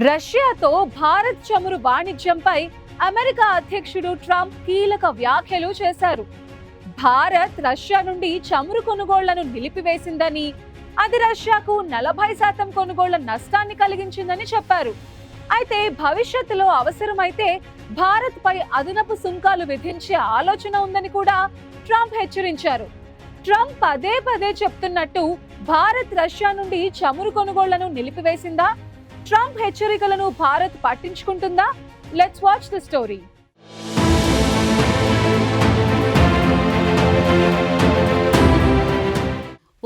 రష్యాతో భారత్ చమురు వాణిజ్యంపై అమెరికా అధ్యక్షుడు ట్రంప్ కీలక వ్యాఖ్యలు చేశారు. భారత్ రష్యా నుండి చమురు కొనుగోళ్లను నిలిపివేసిందని, అది రష్యాకు 40% కొనుగోళ్ల నష్టాన్ని కలిగించిందని చెప్పారు. అయితే భవిష్యత్తులో అవసరమైతే భారత్ పై అదనపు సుంకాలు విధించే ఆలోచన ఉందని కూడా ట్రంప్ హెచ్చరించారు. ట్రంప్ పదే పదే చెప్తున్నట్టు భారత్ రష్యా నుండి చమురు కొనుగోళ్లను నిలిపివేసిందా? ట్రంప్ హెచ్చరికలను భారత్ పట్టించుకుంటుందా? Let's watch the story.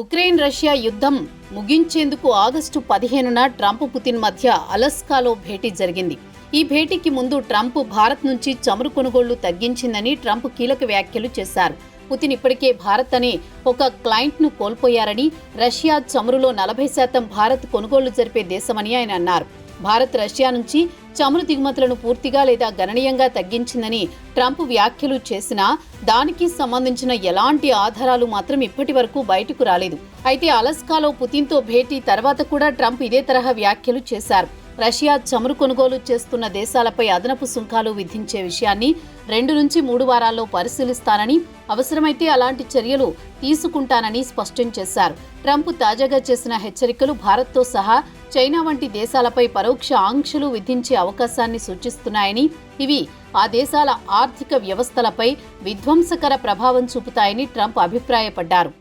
Ukraine Russia యుద్ధం ముగించేందుకు ఆగస్టు 15న ట్రంప్ పుతిన్ మధ్య అలస్కాలో భేటీ జరిగింది. ఈ భేటీకి ముందు ట్రంప్ భారత్ నుంచి చమురు కొనుగోళ్లు తగ్గించిందని ట్రంప్ కీలక వ్యాఖ్యలు చేశారు. పుతిన్ ఇప్పటికే భారత్ అనే ఒక క్లయింట్ను కోల్పోయారని, రష్యా చమురులో 40% భారత్ కొనుగోళ్లు జరిపే దేశమని ఆయన అన్నారు. భారత్ రష్యా నుంచి చమురు దిగుమతులను పూర్తిగా లేదా గణనీయంగా తగ్గించిందని ట్రంప్ వ్యాఖ్యలు చేసినా దానికి సంబంధించిన ఎలాంటి ఆధారాలు మాత్రం ఇప్పటి వరకు బయటకు రాలేదు. అయితే అలస్కాలో పుతిన్తో భేటీ తర్వాత కూడా ట్రంప్ ఇదే తరహా వ్యాఖ్యలు చేశారు. రష్యా చమురు కొనుగోలు చేస్తున్న దేశాలపై అదనపు సుంకాలు విధించే విషయాన్ని 2 నుంచి 3 వారాల్లో పరిశీలిస్తానని, అవసరమైతే అలాంటి చర్యలు తీసుకుంటానని స్పష్టం చేశారు. ట్రంప్ తాజాగా చేసిన హెచ్చరికలు భారత్తో సహా చైనా వంటి దేశాలపై పరోక్ష ఆంక్షలు విధించే అవకాశాన్ని సూచిస్తున్నాయని, ఇవి ఆ దేశాల ఆర్థిక వ్యవస్థలపై విధ్వంసకర ప్రభావం చూపుతాయని ట్రంప్ అభిప్రాయపడ్డారు.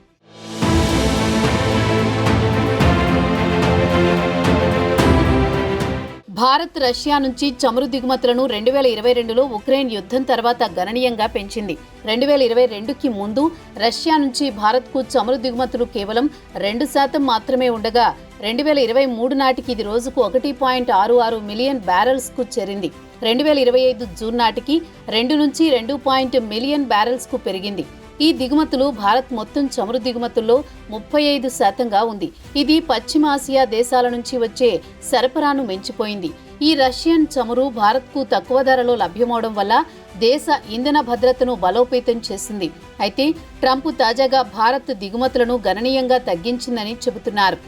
భారత్ రష్యా నుంచి చమురు దిగుమతులను 2022లో ఉక్రెయిన్ యుద్ధం తర్వాత గణనీయంగా పెంచింది. 2022కి ముందు రష్యా నుంచి భారత్కు చమురు దిగుమతులు కేవలం 2% మాత్రమే ఉండగా 2023 నాటికి ఇది రోజుకు 1.66 మిలియన్ బ్యారెల్స్కు చేరింది. 2025 జూన్ నాటికి 2 నుంచి 2 మిలియన్ బ్యారెల్స్కు పెరిగింది. ఈ దిగుమతులు భారత్ మొత్తం చమురు దిగుమతుల్లో 35%గా ఉంది. ఇది పశ్చిమాసియా దేశాల నుంచి వచ్చే సరఫరాను మించిపోయింది. ఈ రష్యన్ చమురు భారత్కు తక్కువ ధరలో లభ్యమవడం వల్ల దేశ ఇంధన భద్రతను బలోపేతం చేసింది. అయితే ట్రంప్ తాజాగా భారత్ దిగుమతులను గణనీయంగా తగ్గించిందని చెబుతున్నారు.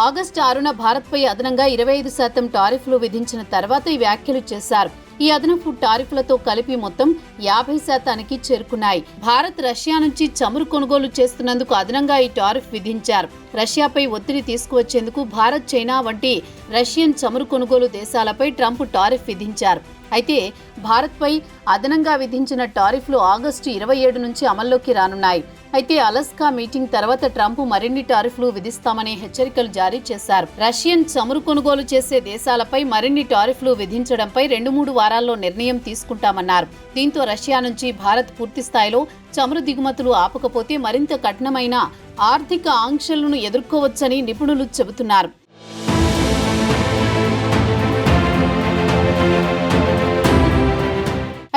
ఆగస్టు 6న భారత్పై అదనంగా 25% టారిఫ్లు విధించిన తర్వాత ఈ వ్యాఖ్యలు చేశారు. ఈ అదనపు టారిఫ్లతో కలిపి మొత్తం 50%కి చేరుకున్నాయి. భారత్ రష్యా నుంచి చమురు కొనుగోలు చేస్తున్నందుకు అదనంగా ఈ టారిఫ్ విధించారు. రష్యాపై ఒత్తిడి తీసుకువచ్చేందుకు భారత్, చైనా వంటి రష్యన్ చమురు కొనుగోలు దేశాలపై ట్రంప్ టారిఫ్ విధించారు. అయితే భారత్పై అదనంగా విధించిన టారిఫ్లు ఆగస్టు 27 నుంచి అమల్లోకి రానున్నాయి. అయితే అలస్కా మీటింగ్ తర్వాత ట్రంప్ మరిన్ని టారిఫ్లు విధిస్తామనే హెచ్చరికలు జారీ చేశారు. రష్యన్ చమురు కొనుగోలు చేసే దేశాలపై మరిన్ని టారిఫ్లు విధించడంపై 2-3 వారాల్లో నిర్ణయం తీసుకుంటామన్నారు. దీంతో రష్యా నుంచి భారత్ పూర్తి స్థాయిలో చమురు దిగుమతులు ఆపకపోతే మరింత కఠినమైన ఆర్థిక ఆంక్షలను ఎదుర్కోవచ్చని నిపుణులు చెబుతున్నారు.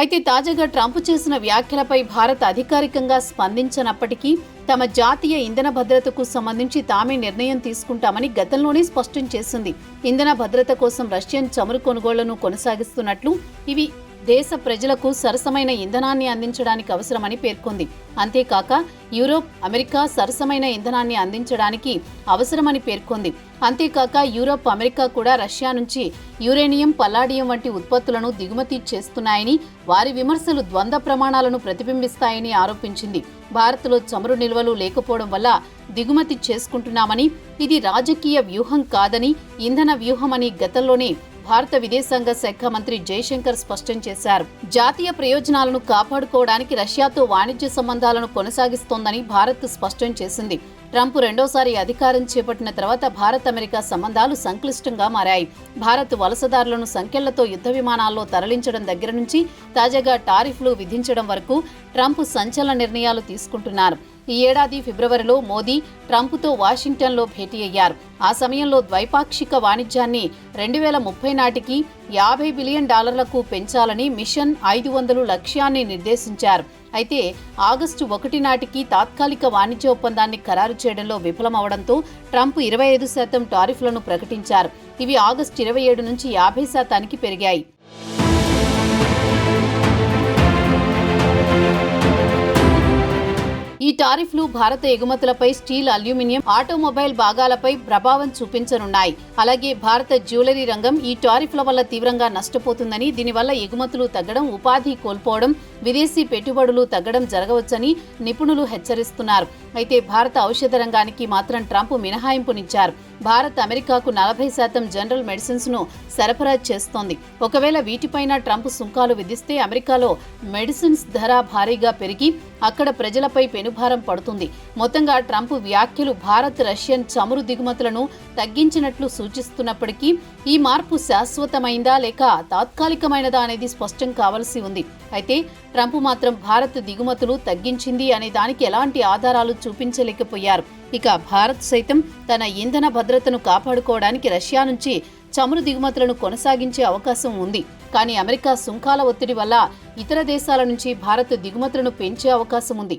అయితే తాజాగా ట్రంప్ చేసిన వ్యాఖ్యలపై భారత్ అధికారికంగా స్పందించనప్పటికీ తమ జాతీయ ఇంధన భద్రతకు సంబంధించి తామే నిర్ణయం తీసుకుంటామని గతంలోనే స్పష్టం చేసింది. ఇంధన భద్రత కోసం రష్యన్ చమురు కొనుగోళ్లను కొనసాగిస్తున్నట్లు, ఇవి దేశ ప్రజలకు సరసమైన ఇంధనాన్ని అందించడానికి అవసరమని పేర్కొంది. అంతేకాక యూరోప్, అమెరికా సరసమైన ఇంధనాన్ని అందించడానికి అవసరమని పేర్కొంది. అంతేకాక యూరోప్, అమెరికా కూడా రష్యా నుంచి యురేనియం, పల్లాడియం వంటి ఉత్పత్తులను దిగుమతి చేస్తున్నాయని, వారి విమర్శలు ద్వంద్వ ప్రమాణాలను ప్రతిబింబిస్తాయని ఆరోపించింది. భారత్లో చమురు నిల్వలు లేకపోవడం వల్ల దిగుమతి చేసుకుంటున్నామని, ఇది రాజకీయ వ్యూహం కాదని, ఇంధన వ్యూహమని గతంలోనే భారత విదేశాంగ శాఖ మంత్రి జయశంకర్ స్పష్టం చేశారు. జాతీయ ప్రయోజనాలను కాపాడుకోవడానికి రష్యాతో వాణిజ్య సంబంధాలను కొనసాగిస్తోందని భారత్ స్పష్టం చేసింది. ట్రంప్ రెండోసారి అధికారం చేపట్టిన తర్వాత భారత్, అమెరికా సంబంధాలు సంక్లిష్టంగా మారాయి. భారత్ వలసదారులను సంఖ్యలతో యుద్ధ విమానాల్లో తరలించడం దగ్గర నుంచి తాజాగా టారిఫ్లు విధించడం వరకు ట్రంప్ సంచలన నిర్ణయాలు తీసుకుంటున్నారు. ఈ ఏడాది ఫిబ్రవరిలో మోదీ ట్రంప్తో వాషింగ్టన్లో భేటీ అయ్యారు. ఆ సమయంలో ద్వైపాక్షిక వాణిజ్యాన్ని 2030 నాటికి $50 బిలియన్ పెంచాలని మిషన్ 500 లక్ష్యాన్ని నిర్దేశించారు. అయితే ఆగస్టు 1 నాటికి తాత్కాలిక వాణిజ్య ఒప్పందాన్ని ఖరారు చేయడంలో విఫలమవడంతో ట్రంప్ 25% టారిఫ్లను ప్రకటించారు. ఇవి ఆగస్టు 27 నుంచి 50%కి పెరిగాయి. ఈ టారిఫ్లు భారత ఎగుమతులపై స్టీల్, అల్యూమినియం, ఆటోమొబైల్ భాగాలపై ప్రభావం చూపించనున్నాయి. అలాగే భారత జ్యువెలరీ రంగం ఈ టారిఫ్ల వల్ల తీవ్రంగా నష్టపోతుందని, దీనివల్ల ఎగుమతులు తగ్గడం, ఉపాధి కోల్పోవడం, విదేశీ పెట్టుబడులు తగ్గడం జరగవచ్చని నిపుణులు హెచ్చరిస్తున్నారు. అయితే భారత ఔషధ రంగానికి మాత్రం ట్రంప్ మినహాయింపునిచ్చారు. భారత్ అమెరికాకు 40% జనరల్ మెడిసిన్స్ ను సరఫరా చేస్తోంది. ఒకవేళ వీటిపైన ట్రంప్ సుంకాలు విధిస్తే అమెరికాలో మెడిసిన్స్ ధర భారీగా పెరిగి అక్కడ ప్రజలపై పెనుభారం పడుతుంది. మొత్తంగా ట్రంప్ వ్యాఖ్యలు భారత్ రష్యన్ చమురు దిగుమతులను తగ్గించినట్లు సూచిస్తున్నప్పటికీ ఈ మార్పు శాశ్వతమైందా లేక తాత్కాలికమైనదా అనేది స్పష్టం కావాల్సి ఉంది. అయితే ట్రంప్ మాత్రం భారత్ దిగుమతులు తగ్గించింది అనే దానికి ఎలాంటి ఆధారాలు చూపించలేకపోయారు. ఇక భారత్ సైతం తన ఇంధన భద్రతను కాపాడుకోవడానికి రష్యా నుంచి చమురు దిగుమతులను కొనసాగించే అవకాశం ఉంది. కానీ అమెరికా సుంకాల ఒత్తిడి వల్ల ఇతర దేశాల నుంచి భారత్ దిగుమతులను పెంచే అవకాశం ఉంది.